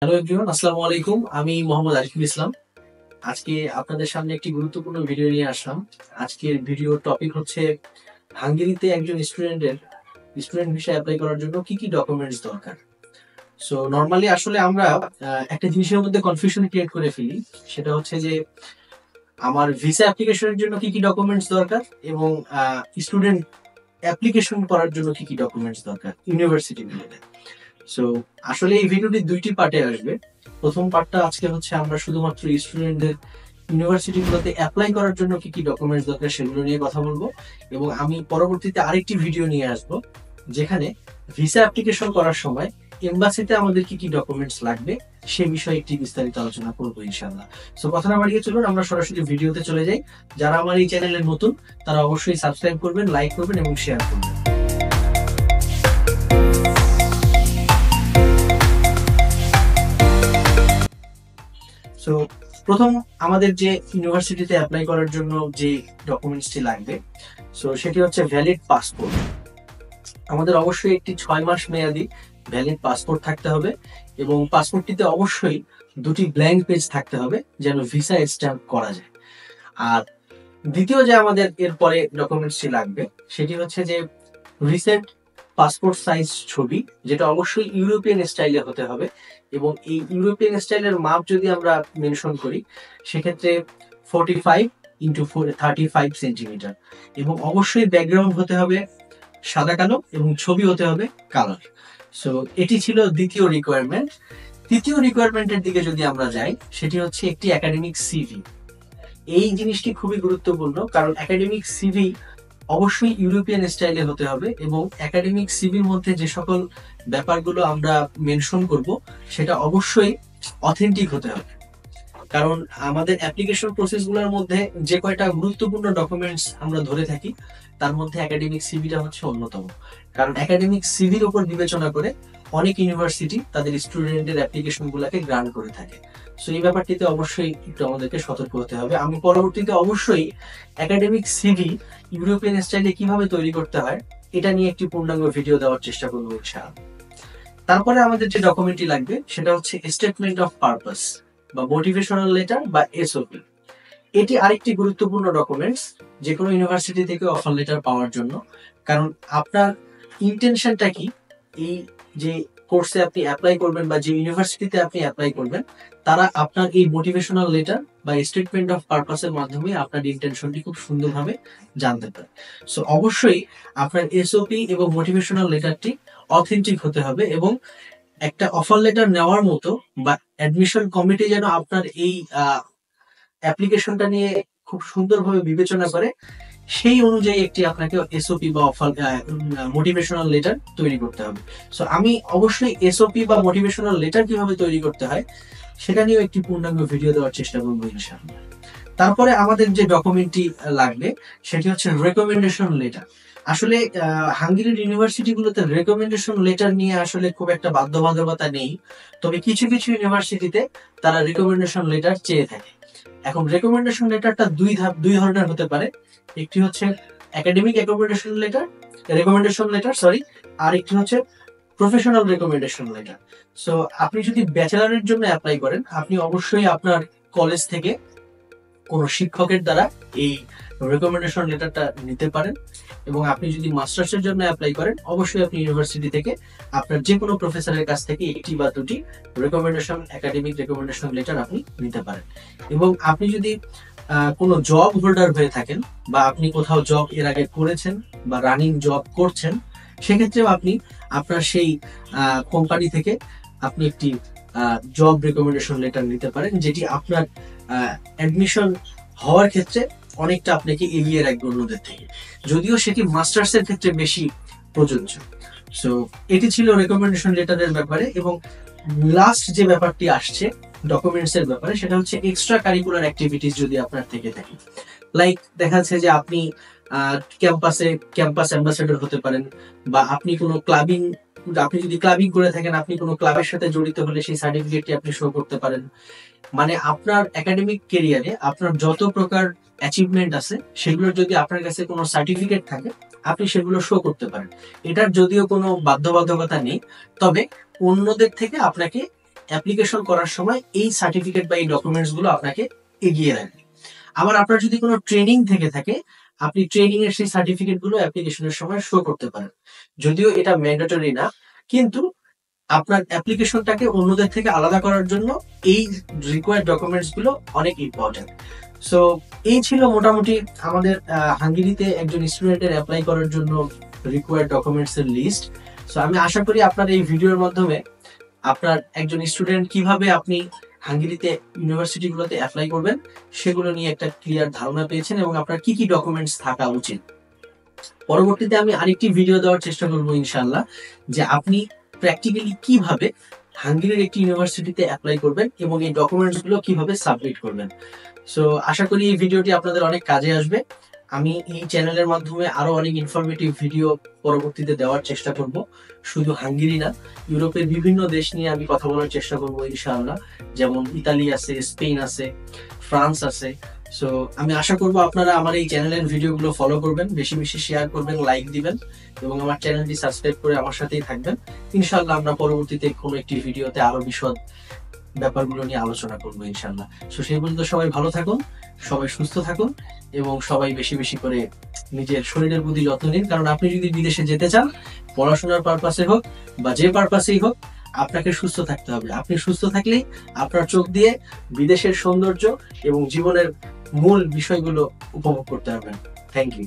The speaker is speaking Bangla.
হ্যালো এভরিওয়ান, আসসালামু আলাইকুম। আমি মোহাম্মদ আরিফুল ইসলাম। আজকে আপনাদের সামনে একটি গুরুত্বপূর্ণ ভিডিও নিয়ে আসলাম। আজকের ভিডিও টপিক হচ্ছে হাঙ্গেরিতে একজন স্টুডেন্ট ভিসা অ্যাপ্লাই করার জন্য কি কি ডকুমেন্টস দরকার। সো নরমালি আসলে আমরা একটা জিনিসের মধ্যে কনফিউশন ক্রিয়েট করে ফেলি, সেটা হচ্ছে যে আমার ভিসা অ্যাপ্লিকেশনের জন্য কি কি ডকুমেন্টস দরকার এবং স্টুডেন্ট অ্যাপ্লিকেশন করার জন্য কি কি ডকুমেন্টস দরকার ইউনিভার্সিটি রিলেটেড। সো আসলে এই ভিডিওটি দুইটি পার্টে আসবে। প্রথম পার্টটা আজকে হচ্ছে আমরা শুধুমাত্র স্টুডেন্টদের ইউনিভার্সিটিগুলোতে অ্যাপ্লাই করার জন্য কি কি ডকুমেন্টস দরকার সেগুলো নিয়ে কথা বলবো, এবং আমি পরবর্তীতে আরেকটি ভিডিও নিয়ে আসব যেখানে ভিসা অ্যাপ্লিকেশন করার সময় এমবাসিতে আমাদের কি কি ডকুমেন্টস লাগবে সে বিষয়ে একটি বিস্তারিত আলোচনা করবো ইনশাআল্লাহ। সো কথা না বাড়িয়ে চলুন আমরা সরাসরি ভিডিওতে চলে যাই। যারা আমার এই চ্যানেলে নতুন তারা অবশ্যই সাবস্ক্রাইব করবেন, লাইক করবেন এবং শেয়ার করবেন। সো প্রথম আমাদের যে ইউনিভার্সিটিতে অ্যাপ্লাই করার জন্য যে ডকুমেন্টসটি লাগবে, সো সেটি হচ্ছে ভ্যালিড পাসপোর্ট। আমাদের অবশ্যই একটি 6 মাস মেয়াদি ভ্যালিড পাসপোর্ট থাকতে হবে এবং পাসপোর্টটিতে অবশ্যই দুটি ব্ল্যাঙ্ক পেজ থাকতে হবে যেন ভিসা স্ট্যাম্প করা যায়। আর দ্বিতীয় যে আমাদের এরপরে ডকুমেন্টসটি লাগবে সেটি হচ্ছে যে রিসেন্ট পাসপোর্ট সাইজ ছবি, যেটা অবশ্যই ইউরোপিয়ান স্টাইলে হতে হবে। এবং এই ইউরোপিয়ান স্টাইলের মাপ যদি আমরা মেনশন করি সেক্ষেত্রে 45x35 সেন্টিমিটার, এবং অবশ্যই ব্যাকগ্রাউন্ড হতে হবে সাদা কালো এবং ছবি হতে হবে কালার। সো এটি ছিল দ্বিতীয় রিকোয়ারমেন্ট। তৃতীয় রিকোয়ারমেন্টের দিকে যদি আমরা যাই সেটি হচ্ছে একটি একাডেমিক সিভি। এই জিনিসটি খুবই গুরুত্বপূর্ণ কারণ একাডেমিক সিভি অবশ্যই ইউরোপিয়ান স্টাইলে হতে হবে এবং একাডেমিক সিভির মধ্যে যে সকল ব্যাপারগুলো আমরা মেনশন করব সেটা অবশ্যই অথেন্টিক হতে হবে। কারণ আমাদের অ্যাপ্লিকেশন প্রসেসগুলোর মধ্যে যে কয়টা গুরুত্বপূর্ণ ডকুমেন্টস আমরা ধরে থাকি তার মধ্যে একাডেমিক সিভিটা হচ্ছে অন্যতম। কারণ একাডেমিক সিভির উপর বিবেচনা করে অনেক ইউনিভার্সিটি তাদের স্টুডেন্টের অ্যাপ্লিকেশন গুলাকে গ্রান্ট করে থাকে। সো এই ব্যাপারটিতে অবশ্যই একটু আমাদেরকে সতর্ক হতে হবে। আমি পরবর্তীতে অবশ্যই একাডেমিক সিভি ইউরোপিয়ান স্টাইলে কিভাবে তৈরি করতে হয় এটা নিয়ে একটি পূর্ণাঙ্গ ভিডিও দেওয়ার চেষ্টা করবো ইনশাআল্লাহ। তারপরে আমাদের যে ডকুমেন্টটি লাগবে সেটা হচ্ছে স্টেটমেন্ট অফ পারপাস বা মোটিভেশনাল লেটার বা এসওপি। এটি আরেকটি গুরুত্বপূর্ণ ডকুমেন্টস যে কোনো ইউনিভার্সিটি থেকে অফার লেটার পাওয়ার জন্য। কারণ আপনার ইন্টেনশনটা কি, এই যে কোর্সে আপনি অ্যাপ্লাই করবেন বা যে ইউনিভার্সিটিতে আপনি অ্যাপ্লাই করবেন তারা আপনার এই মোটিভেশনাল লেটার বা স্টেটমেন্ট অফ পারপাসের মাধ্যমে আপনার ইন্টেনশনটি খুব সুন্দরভাবে জানতে পারে। সো অবশ্যই আপনার এসওপি এবং মোটিভেশনাল লেটারটি অথেন্টিক হতে হবে এবং একটা অফার লেটার নেওয়ার মতো বা অ্যাডমিশন কমিটি যেন আপনার এই অ্যাপ্লিকেশনটা নিয়ে খুব সুন্দরভাবে বিবেচনা করে সেই অনুযায়ী একটি আপনাকে এসওপি বা অফার মোটিভেশনাল লেটার তৈরি করতে হবে। সো আমি অবশ্যই এসওপি বা মোটিভেশনাল লেটার কিভাবে তৈরি করতে হয় সেটা নিয়েও একটি পূর্ণাঙ্গ ভিডিও দেওয়ার চেষ্টা করবো ইনশাআল্লাহ। তারপরে আমাদের যে ডকুমেন্টটি লাগবে সেটি হচ্ছে রেকমেন্ডেশন লেটার। আসলে হাঙ্গেরির ইউনিভার্সিটিগুলোতে রেকমেন্ডেশন লেটার নিয়ে আসলে খুব একটা বাধ্যবাধকতা নেই, তবে কিছু কিছু ইউনিভার্সিটিতে তারা রেকমেন্ডেশন লেটার চেয়ে থাকে। এখন রেকমেন্ডেশন লেটারটা দুই ধরনের হতে পারে। একটি হচ্ছে একাডেমিক রেকমেন্ডেশন লেটার সরি, আর একটি হচ্ছে প্রফেশনাল রেকমেন্ডেশন লেটার। সো আপনি যদি ব্যাচেলারের জন্য অ্যাপ্লাই করেন আপনি অবশ্যই আপনার কলেজ থেকে কোনো শিক্ষকের দ্বারা এই রেকমেন্ডেশন লেটারটা নিতে পারেন, এবং আপনি যদি মাস্টার্সের জন্য অ্যাপ্লাই করেন অবশ্যই আপনি ইউনিভার্সিটি থেকে আপনার যে কোনো প্রফেসরের কাছ থেকে একটি বা দুটি একাডেমিক রেকমেন্ডেশন লেটার আপনি নিতে পারেন। এবং আপনি যদি কোনো জব হোল্ডার হয়ে থাকেন বা আপনি কোথাও জব এর আগে করেছেন বা রানিং জব করছেন সেক্ষেত্রেও আপনি আপনার সেই কোম্পানি থেকে আপনি একটি জব রেকমেন্ডেশন লেটার নিতে পারেন, যেটি আপনার অ্যাডমিশন হওয়ার ক্ষেত্রে অনেকটা আপনাকে এগিয়ে রাখবে অন্যদের থেকে, যদিও সেটি মাস্টার্সের ক্ষেত্রে বেশি প্রযোজ্য। সো এটি ছিল রেকমেন্ডেশন লেটারের ব্যাপারে। এবং লাস্ট যে ব্যাপারটি আসছে ডকুমেন্টস এর ব্যাপারে সেটা হচ্ছে এক্সট্রা কারিকুলার অ্যাক্টিভিটিস যদি আপনার থেকে থাকে। লাইক দেখা যাচ্ছে যে আপনি ক্যাম্পাস অ্যাম্বাসেডর হতে পারেন, বা আপনি কোনো আপনি যদি ক্লাবিং করে থাকেন আপনি কোনো ক্লাবের সাথে জড়িত হলে সেই সার্টিফিকেটটি আপনি শো করতে পারেন। মানে আপনার একাডেমিক কেরিয়ারে আপনার যত প্রকার অ্যাচিভমেন্ট আছে সেগুলোর যদি আপনার কাছে কোনো সার্টিফিকেট থাকে আপনি সেগুলো শো করতে পারেন। এটার যদিও কোনো বাধ্যবাধকতা নেই, তবে অন্যদের থেকে আপনাকে অ্যাপ্লিকেশন করার সময় এই সার্টিফিকেট বা এই ডকুমেন্টস গুলো আপনাকে এগিয়ে রাখবে। আবার আপনার যদি কোনো ট্রেনিং থেকে থাকে, আপনি ট্রেনিং এর সেই সার্টিফিকেট গুলো অ্যাপ্লিকেশনের সময় শো করতে পারেন। যদিও এটা ম্যান্ডেটরি না, কিন্তু আপনার অ্যাপ্লিকেশনটাকে অন্যদের থেকে আলাদা করার জন্য এই রিকোয়ার্ড ডকুমেন্টস গুলো অনেক ইম্পর্টেন্ট। সো এই ছিল মোটামুটি আমাদের হাঙ্গেরিতে একজন স্টুডেন্টের অ্যাপ্লাই করার জন্য রিকোয়ার্ড ডকুমেন্টস এর লিস্ট। সো আমি আশা করি আপনার এই ভিডিওর মাধ্যমে আপনার একজন স্টুডেন্ট কিভাবে আপনি হাঙ্গেরিতে ইউনিভার্সিটি গুলোতে অ্যাপ্লাই করবেন সেগুলো নিয়ে একটা ক্লিয়ার ধারণা পেয়েছেন, এবং আপনার কি কি ডকুমেন্টস থাকা উচিত। পরবর্তীতে আমি আরেকটি ভিডিও দেওয়ার চেষ্টা করবো ইনশাআল্লাহ, যে আপনি প্র্যাকটিক্যালি কিভাবে হাঙ্গেরির একটি ইউনিভার্সিটিতে অ্যাপ্লাই করবেন এবং এই ডকুমেন্টস গুলো কিভাবে সাবমিট করবেন। সো আশা করি এই ভিডিওটি আপনাদের অনেক কাজে আসবে। আমি এই চ্যানেলের মাধ্যমে আরো অনেক ইনফরমেটিভ ভিডিও পরবর্তীতে দেওয়ার চেষ্টা করব। শুধু হাঙ্গেরি না, ইউরোপের বিভিন্ন দেশ নিয়ে আমি কথা বলার চেষ্টা করবো ইনশাআল্লাহ। যেমন ইতালি আছে, স্পেন আছে, ফ্রান্স আছে। সো আমি আশা করব আপনারা আমার এই চ্যানেলের ভিডিওগুলো ফলো করবেন, বেশি বেশি শেয়ার করবেন, লাইক দিবেন, এবং আমার চ্যানেলটি সাবস্ক্রাইব করে আমার সাথেই থাকবেন। ইনশাআল্লাহ আমরা পরবর্তীতে কোনো একটি ভিডিওতে আরো বিশদ ব্যাপারগুলো নিয়ে আলোচনা করবো ইনশাআল্লাহ। সো সেই পর্যন্ত সবাই ভালো থাকুন, সবাই সুস্থ থাকুন, এবং সবাই বেশি বেশি করে নিজের শরীরের প্রতি যত্ন নিন। কারণ আপনি যদি বিদেশে যেতে চান, পড়াশোনার পারপাসে হোক বা যে পারপাসেই হোক, আপনাকে সুস্থ থাকতে হবে। আপনি সুস্থ থাকলেই আপনার চোখ দিয়ে বিদেশের সৌন্দর্য এবং জীবনের মূল বিষয়গুলো উপভোগ করতে পারবেন। Thank you.